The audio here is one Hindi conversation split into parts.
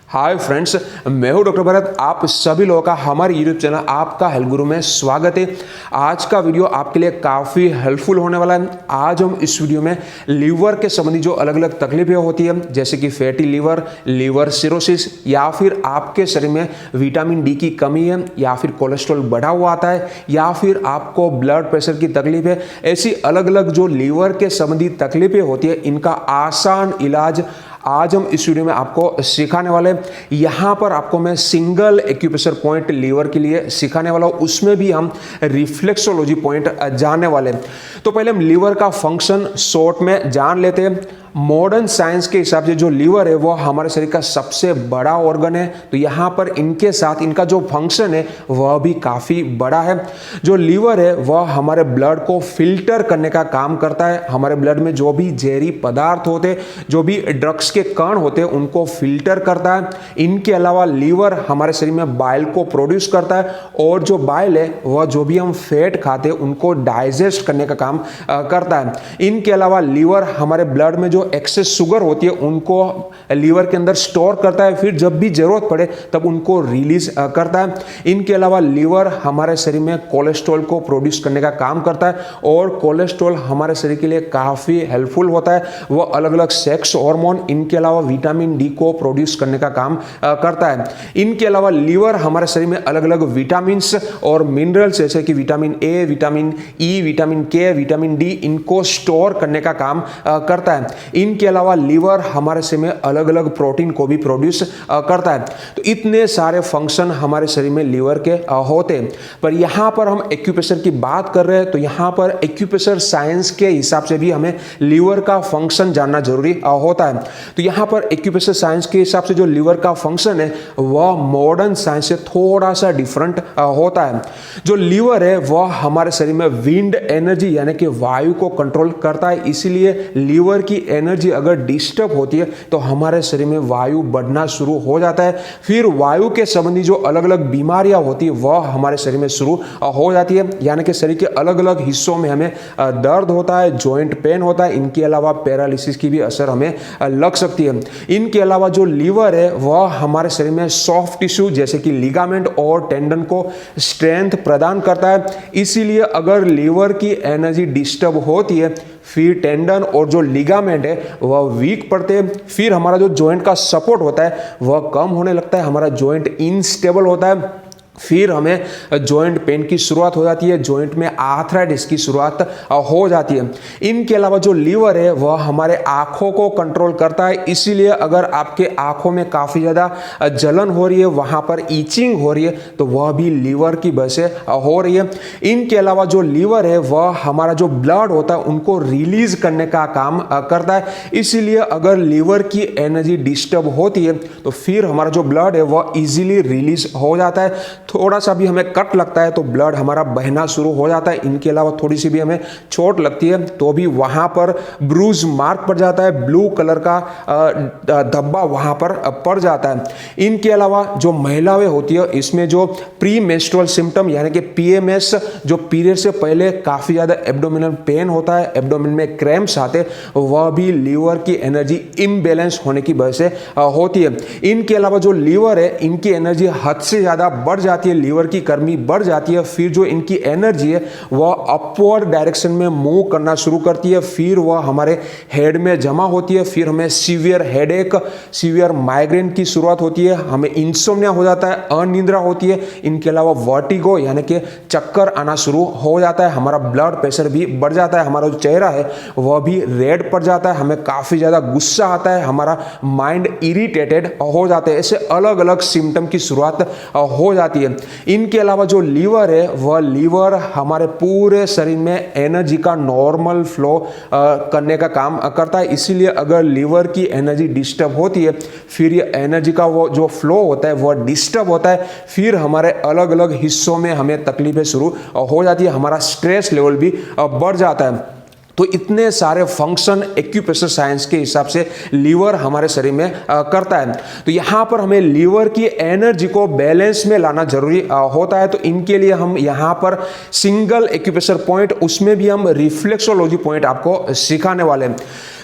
हाय फ्रेंड्स, मैं हूं डॉक्टर भरत। आप सभी लोगों का हमारे यूट्यूब चैनल आपका हेल्थ गुरु में स्वागत है। आज का वीडियो आपके लिए काफ़ी हेल्पफुल होने वाला है। आज हम इस वीडियो में लीवर के संबंधी जो अलग अलग तकलीफें होती है, जैसे कि फैटी लीवर, लीवर सिरोसिस, या फिर आपके शरीर में विटामिन डी की कमी है, या फिर कोलेस्ट्रॉल बढ़ा हुआ आता है, या फिर आपको ब्लड प्रेशर की तकलीफ है, ऐसी अलग अलग जो लीवर के संबंधी तकलीफें होती है, इनका आसान इलाज आज हम इस वीडियो में आपको सिखाने वाले हैं। यहाँ पर आपको मैं सिंगल एक्यूप्रेशर पॉइंट लीवर के लिए सिखाने वाला हूँ, उसमें भी हम रिफ्लेक्सोलॉजी पॉइंट जानने वाले हैं। तो पहले हम लीवर का फंक्शन शॉर्ट में जान लेते हैं। मॉडर्न साइंस के हिसाब से जो लीवर है वो हमारे शरीर का सबसे बड़ा ऑर्गन है। तो यहाँ पर इनके साथ इनका जो फंक्शन है वह भी काफ़ी बड़ा है। जो लीवर है वह हमारे ब्लड को फिल्टर करने का काम करता है। हमारे ब्लड में जो भी जहरी पदार्थ होते हैं, जो भी ड्रग्स के कण होते हैं, उनको फिल्टर करता है। इनके अलावा लीवर हमारे शरीर में बाइल को प्रोड्यूस करता है, और जो बाइल है वह जो भी हम फैट खाते हैं उनको डाइजेस्ट करने का काम करता है। इनके अलावा लीवर हमारे ब्लड में जो एक्सेस शुगर होती है उनको लीवर के अंदर स्टोर करता है, फिर जब भी जरूरत पड़े तब उनको रिलीज करता है। इनके अलावा लीवर हमारे शरीर में कोलेस्ट्रॉल को प्रोड्यूस करने का काम करता है, और कोलेस्ट्रॉल हमारे शरीर के लिए काफ़ी हेल्पफुल होता है। वह अलग अलग सेक्स हार्मोन, इनके अलावा विटामिन डी को प्रोड्यूस करने का काम करता है। इनके अलावा लीवर हमारे शरीर में अलग अलग विटामिन और मिनरल्स जैसे कि vitamin A, vitamin E, vitamin के, विटामिन डी, इनको स्टोर करने का काम करता है। इनके अलावा लीवर हमारे शरीर में अलग अलग प्रोटीन को भी प्रोड्यूस करता है। तो इतने सारे फंक्शन हमारे शरीर में लीवर के होते हैं। पर यहाँ पर हम एक्यूप्रेशर की बात कर रहे हैं, तो यहाँ पर एक्यूप्रेशर साइंस के हिसाब से भी हमें लीवर का फंक्शन जानना जरूरी होता है। तो यहाँ पर एक्यूप्रेशर साइंस के हिसाब से जो लीवर का फंक्शन है वह मॉडर्न साइंस से थोड़ा सा डिफरेंट होता है। जो लीवर है वह हमारे शरीर में विंड एनर्जी यानी कि वायु को कंट्रोल करता है। इसीलिए लीवर की एनर्जी अगर डिस्टर्ब होती है तो हमारे शरीर में वायु बढ़ना शुरू हो जाता है। फिर वायु के संबंधी जो अलग अलग बीमारियां होती है वह हमारे शरीर में शुरू हो जाती है, यानी कि शरीर के अलग अलग हिस्सों में हमें दर्द होता है, जॉइंट पेन होता है। इनके अलावा पैरालिसिस की भी असर हमें लग सकती है। इनके अलावा जो लीवर है वह हमारे शरीर में सॉफ्ट टिश्यू जैसे कि लिगामेंट और टेंडन को स्ट्रेंथ प्रदान करता है। इसीलिए अगर लीवर की एनर्जी डिस्टर्ब होती है फिर टेंडन और जो लिगामेंट है वह वीक पड़ते हैं। फिर हमारा जो जॉइंट का सपोर्ट होता है वह कम होने लगता है, हमारा जॉइंट इनस्टेबल होता है। फिर हमें जॉइंट पेन की शुरुआत हो जाती है, जॉइंट में आर्थराइटिस की शुरुआत हो जाती है। इनके अलावा जो लीवर है वह हमारे आंखों को कंट्रोल करता है। इसीलिए अगर आपके आंखों में काफ़ी ज़्यादा जलन हो रही है, वहाँ पर ईचिंग हो रही है, तो वह भी लीवर की वजह से हो रही है। इनके अलावा जो लीवर है वह हमारा जो ब्लड होता है उनको रिलीज करने का काम करता है। इसीलिए अगर लीवर की एनर्जी डिस्टर्ब होती है तो फिर हमारा जो ब्लड है वह इजीली रिलीज हो जाता है। थोड़ा सा भी हमें कट लगता है तो ब्लड हमारा बहना शुरू हो जाता है। इनके अलावा थोड़ी सी भी हमें चोट लगती है तो भी वहाँ पर ब्रूज मार्क पड़ जाता है, ब्लू कलर का धब्बा वहाँ पर पड़ जाता है। इनके अलावा जो महिलाएं होती है इसमें जो प्री मेंस्ट्रुअल सिम्टम यानी कि पीएमएस, जो पीरियड से पहले काफ़ी ज़्यादा एब्डोमिनल पेन होता है, एब्डोमिन में क्रैम्प्स आते, वह भी लीवर की एनर्जी इम्बैलेंस होने की वजह से होती है। इनके अलावा जो लीवर है इनकी एनर्जी हद से ज़्यादा बढ़ जाती है, लीवर की गर्मी बढ़ जाती है। फिर जो इनकी एनर्जी है वह अपवर्ड डायरेक्शन में मूव करना शुरू करती है, फिर वह हमारे हेड में जमा होती है। फिर हमें सीवियर हेडेक, सीवियर माइग्रेन की शुरुआत होती है, हमें इंसोम्निया हो जाता है, अनिद्रा होती है। इनके अलावा वर्टिगो यानी कि चक्कर आना शुरू हो जाता है, हमारा ब्लड प्रेशर भी बढ़ जाता है, हमारा जो चेहरा है वह भी रेड पड़ जाता है, हमें काफ़ी ज़्यादा गुस्सा आता है, हमारा माइंड इरिटेटेड हो जाता है। ऐसे अलग अलग सिम्टम की शुरुआत हो जाती है। इनके अलावा जो लीवर है वह लीवर हमारे पूरे शरीर में एनर्जी का नॉर्मल फ्लो करने का काम करता है। इसीलिए अगर लीवर की एनर्जी डिस्टर्ब होती है फिर ये एनर्जी का वो जो फ्लो होता है वह डिस्टर्ब होता है, फिर हमारे अलग अलग हिस्सों में हमें तकलीफें शुरू हो जाती है, हमारा स्ट्रेस लेवल भी बढ़ जाता है। तो इतने सारे फंक्शन एक्यूप्रेशर साइंस के हिसाब से लीवर हमारे शरीर में करता है। तो यहाँ पर हमें लीवर की एनर्जी को बैलेंस में लाना जरूरी होता है। तो इनके लिए हम यहाँ पर सिंगल एक्यूप्रेशर पॉइंट, उसमें भी हम रिफ्लेक्सोलॉजी पॉइंट आपको सिखाने वाले हैं।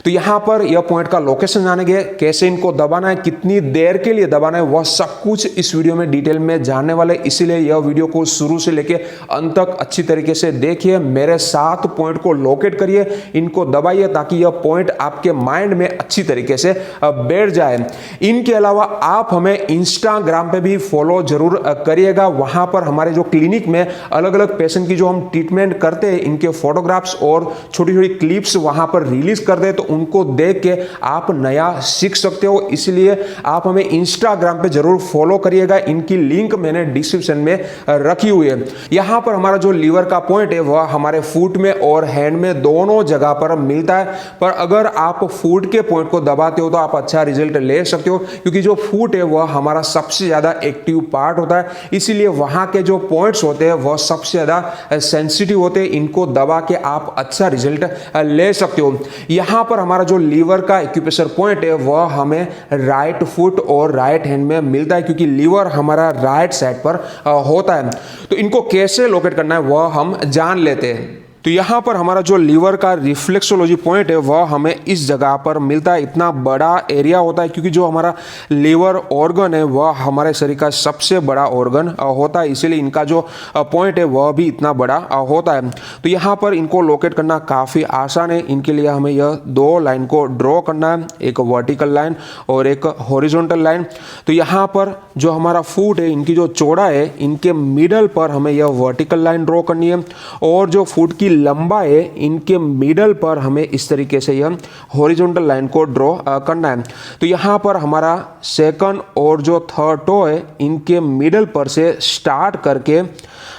तो यहाँ पर यह पॉइंट का लोकेशन जानेंगे, कैसे इनको दबाना है, कितनी देर के लिए दबाना है, वह सब कुछ इस वीडियो में डिटेल में जानने वाले। इसीलिए यह वीडियो को शुरू से लेके अंत तक अच्छी तरीके से देखिए, मेरे 7 पॉइंट को लोकेट करिए, इनको दबाइए ताकि यह पॉइंट आपके माइंड में अच्छी तरीके से बैठ जाए। इनके अलावा आप हमें इंस्टाग्राम पे भी फॉलो जरूर करिएगा। वहां पर हमारे जो क्लिनिक में अलग अलग पेशेंट की जो हम ट्रीटमेंट करते हैं, इनके फोटोग्राफ्स और छोटी छोटी क्लिप्स वहां पर रिलीज कर दे, तो उनको देख के आप नया सीख सकते हो। इसलिए आप हमें इंस्टाग्राम पे जरूर फॉलो करिएगा, इनकी लिंक मैंने डिस्क्रिप्शन में रखी हुई है। यहां पर हमारा जो लीवर का पॉइंट है वह हमारे फुट में और हैंड में दोनों जगह पर मिलता है, पर अगर आप फुट के पॉइंट को दबाते हो तो आप अच्छा रिजल्ट ले सकते हो, क्योंकि जो फुट है वह हमारा सबसे ज्यादा एक्टिव पार्ट होता है। इसीलिए वहां के जो पॉइंट्स होते हैं वह सबसे ज्यादा सेंसिटिव होते हैं, इनको दबा के आप अच्छा रिजल्ट ले सकते हो। यहां पर हमारा जो लीवर का एक्यूप्रेशर पॉइंट है वह हमें राइट फुट और राइट हैंड में मिलता है, क्योंकि लीवर हमारा राइट साइड पर होता है। तो इनको कैसे लोकेट करना है वह हम जान लेते हैं। तो यहाँ पर हमारा जो लीवर का रिफ्लेक्सोलॉजी पॉइंट है वह हमें इस जगह पर मिलता है। इतना बड़ा एरिया होता है, क्योंकि जो हमारा लीवर ऑर्गन है वह हमारे शरीर का सबसे बड़ा ऑर्गन होता है, इसीलिए इनका जो पॉइंट है वह भी इतना बड़ा होता है। तो यहाँ पर इनको लोकेट करना काफ़ी आसान है। इनके लिए हमें यह 2 लाइन को ड्रॉ करना है, एक वर्टिकल लाइन और एक हॉरिजॉन्टल लाइन। तो यहाँ पर जो हमारा फुट है, इनकी जो चौड़ा है, इनके मिडल पर हमें यह वर्टिकल लाइन ड्रॉ करनी है, और जो फुट की लंबाई है, इनके मिडल पर हमें इस तरीके से यह हॉरिजॉन्टल लाइन को ड्रॉ करना है। तो यहाँ पर हमारा सेकंड और जो थर्ड टो है, इनके मिडल पर से स्टार्ट करके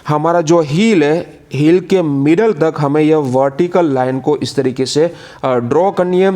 हमारा जो हील है, हील के मिडल तक हमें यह वर्टिकल लाइन को इस तरीके से ड्रॉ करनी है।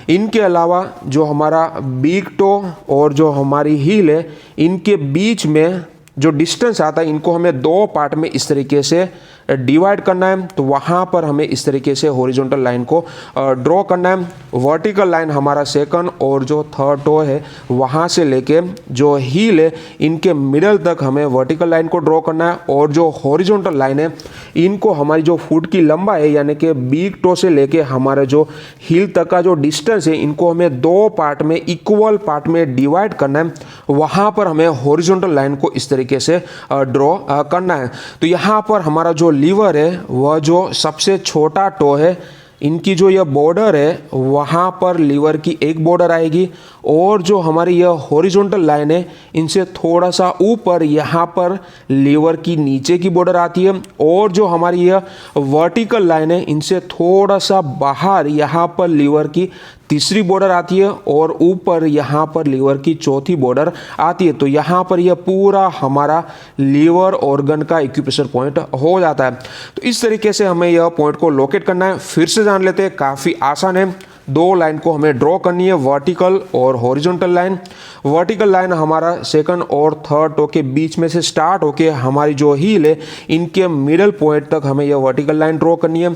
इनके अलावा जो हमारा बिग टो और जो हमारी हील है, इनके बीच में जो डिस्टेंस आता है, इनको हमें 2 पार्ट में इस तरीके से डिवाइड करना है। तो वहाँ पर हमें इस तरीके से हॉरिजॉन्टल लाइन को ड्रॉ करना है। वर्टिकल लाइन हमारा सेकंड और जो थर्ड टो है, वहाँ से लेके जो हील है, इनके मिडल तक हमें वर्टिकल लाइन को ड्रॉ करना है, और जो हॉरिजॉन्टल लाइन है, इनको हमारी जो फुट की लंबाई है, यानी कि बिग टो से लेके हमारे जो हील तक का जो डिस्टेंस है, इनको हमें 2 पार्ट में, इक्वल पार्ट में डिवाइड करना है। वहाँ पर हमें हॉरिजॉन्टल लाइन को इस तरीके से ड्रॉ करना है। तो यहाँ पर हमारा जो लीवर है, वह जो सबसे छोटा टो है, इनकी जो यह बॉर्डर है, वहाँ पर लीवर की एक बॉर्डर आएगी, और जो हमारी यह हॉरिजॉन्टल लाइन है, इनसे थोड़ा सा ऊपर यहाँ पर लीवर की नीचे की बॉर्डर आती है, और जो हमारी यह वर्टिकल लाइन है, इनसे थोड़ा सा बाहर यहाँ पर लीवर की तीसरी बॉर्डर आती है, और ऊपर यहाँ पर लीवर की चौथी बॉर्डर आती है। तो यहाँ पर यह पूरा हमारा लीवर ऑर्गन का एक्यूप्रेशर पॉइंट हो जाता है। तो इस तरीके से हमें यह पॉइंट को लोकेट करना है। फिर से जान लेते हैं, काफ़ी आसान है। 2 लाइन को हमें ड्रॉ करनी है, वर्टिकल और हॉरिजॉन्टल लाइन। वर्टिकल लाइन हमारा सेकंड और थर्ड टो के बीच में से स्टार्ट होके हमारी जो हील है, इनके मिडल पॉइंट तक हमें यह वर्टिकल लाइन ड्रॉ करनी है।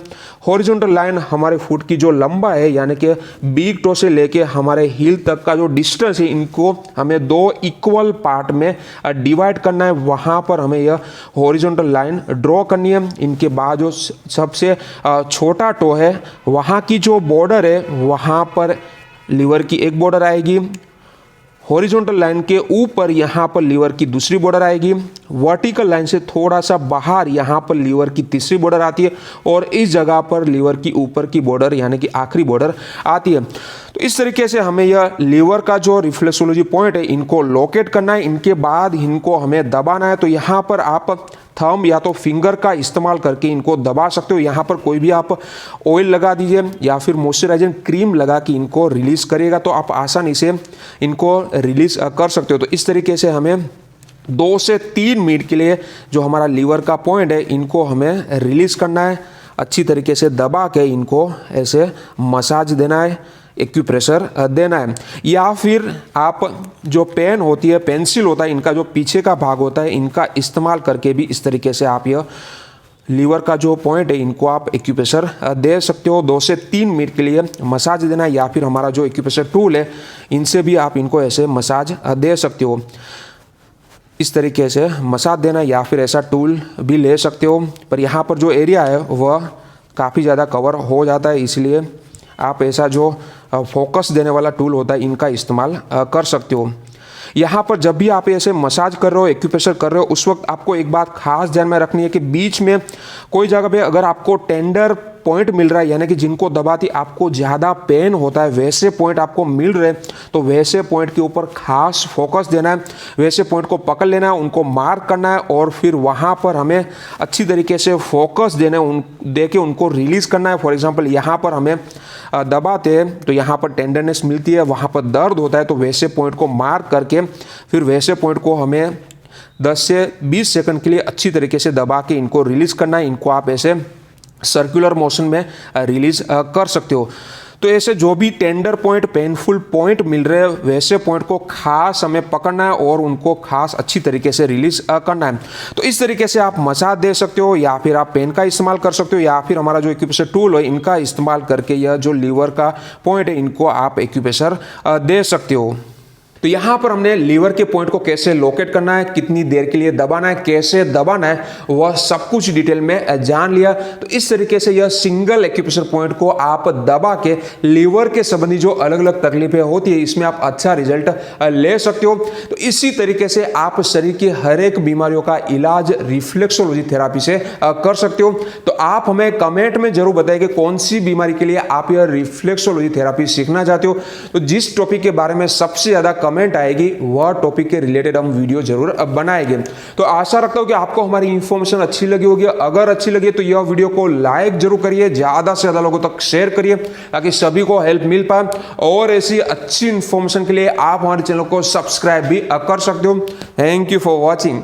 हॉरिजॉन्टल लाइन हमारे फुट की जो लंबाई है, यानी कि बिग टो से लेके हमारे हील तक का जो डिस्टेंस है, इनको हमें 2 इक्वल पार्ट में डिवाइड करना है। वहाँ पर हमें यह हॉरिजॉन्टल लाइन ड्रॉ करनी है। इनके बाद जो सबसे छोटा टो है, वहाँ की जो बॉर्डर है, वहाँ पर लीवर की एक बॉर्डर आएगी। हॉरिजॉन्टल लाइन के ऊपर यहाँ पर लीवर की दूसरी बॉर्डर आएगी। वर्टिकल लाइन से थोड़ा सा बाहर यहाँ पर लीवर की तीसरी बॉर्डर आती है, और इस जगह पर लीवर की ऊपर की बॉर्डर, यानी कि आखिरी बॉर्डर आती है। तो इस तरीके से हमें यह लीवर का जो रिफ्लेक्सोलॉजी पॉइंट है, इनको लोकेट करना है। इनके बाद इनको हमें दबाना है। तो यहाँ पर आप थंब या तो फिंगर का इस्तेमाल करके इनको दबा सकते हो। यहाँ पर कोई भी आप ऑयल लगा दीजिए या फिर मॉइस्चराइजिंग क्रीम लगा के इनको रिलीज़ करिएगा, तो आप आसानी से इनको रिलीज़ कर सकते हो। तो इस तरीके से हमें 2 से 3 मिनट के लिए जो हमारा लीवर का पॉइंट है, इनको हमें रिलीज़ करना है। अच्छी तरीके से दबा के इनको ऐसे मसाज देना है, एक्यूप्रेशर देना है। या फिर आप जो पेन होती है, पेंसिल होता है, इनका जो पीछे का भाग होता है, इनका इस्तेमाल करके भी इस तरीके से आप यह लीवर का जो पॉइंट है, इनको आप एक्यूप्रेशर दे सकते हो। 2 से 3 मिनट के लिए मसाज देना है, या फिर हमारा जो एक्यूप्रेशर टूल है, इनसे भी आप इनको ऐसे मसाज दे सकते हो। इस तरीके से मसाज देना, या फिर ऐसा टूल भी ले सकते हो। पर यहाँ पर जो एरिया है वह काफ़ी ज़्यादा कवर हो जाता है, इसलिए आप ऐसा जो फोकस देने वाला टूल होता है, इनका इस्तेमाल कर सकते हो। यहाँ पर जब भी आप ऐसे मसाज कर रहे हो, एक्यूप्रेशर कर रहे हो, उस वक्त आपको एक बात खास ध्यान में रखनी है कि बीच में कोई जगह पे अगर आपको टेंडर पॉइंट मिल रहा है, यानी कि जिनको दबाती आपको ज़्यादा पेन होता है, वैसे पॉइंट आपको मिल रहे, तो वैसे पॉइंट के ऊपर खास फोकस देना है, वैसे पॉइंट को पकड़ लेना है, उनको मार्क करना है और फिर वहाँ पर हमें अच्छी तरीके से फोकस देना है, दे के उनको रिलीज़ करना है। फॉर एग्जांपल यहाँ पर हमें दबाते हैं तो यहाँ पर टेंडरनेस मिलती है, वहाँ पर दर्द होता है, तो वैसे पॉइंट को मार्क करके फिर वैसे पॉइंट को हमें 10 से 20 सेकंड के लिए अच्छी तरीके से दबा के इनको रिलीज़ करना है। इनको आप ऐसे सर्कुलर मोशन में रिलीज कर सकते हो। तो ऐसे जो भी टेंडर पॉइंट, पेनफुल पॉइंट मिल रहे हैं, वैसे पॉइंट को खास हमें पकड़ना है और उनको खास अच्छी तरीके से रिलीज करना है। तो इस तरीके से आप मसाज दे सकते हो, या फिर आप पेन का इस्तेमाल कर सकते हो, या फिर हमारा जो एक्यूप्रेशर टूल है इनका इस्तेमाल करके यह जो लीवर का पॉइंट है इनको आप एक्यूप्रेशर दे सकते हो। तो यहाँ पर हमने लीवर के पॉइंट को कैसे लोकेट करना है, कितनी देर के लिए दबाना है, कैसे दबाना है, वह सब कुछ डिटेल में जान लिया। तो इस तरीके से यह सिंगल एक्यूप्रेशर पॉइंट को आप दबा के लीवर के संबंधी जो अलग अलग तकलीफें होती है इसमें आप अच्छा रिजल्ट ले सकते हो। तो इसी तरीके से आप शरीर की हर एक बीमारियों का इलाज रिफ्लेक्सोलॉजी थेरापी से कर सकते हो। तो आप हमें कमेंट में जरूर बताइए कि कौन सी बीमारी के लिए आप यह रिफ्लेक्सोलॉजी थेरापी सीखना चाहते हो। तो जिस टॉपिक के बारे में सबसे ज्यादा कमेंट आएगी वह टॉपिक के रिलेटेड हम वीडियो जरूर बनाएंगे। तो आशा रखता हूं कि आपको हमारी इंफॉर्मेशन अच्छी लगी होगी। अगर अच्छी लगी तो यह वीडियो को लाइक जरूर करिए, ज्यादा से ज्यादा लोगों तक शेयर करिए ताकि सभी को हेल्प मिल पाए। और ऐसी अच्छी इंफॉर्मेशन के लिए आप हमारे चैनल को सब्सक्राइब भी कर सकते हो। Thank you for watching.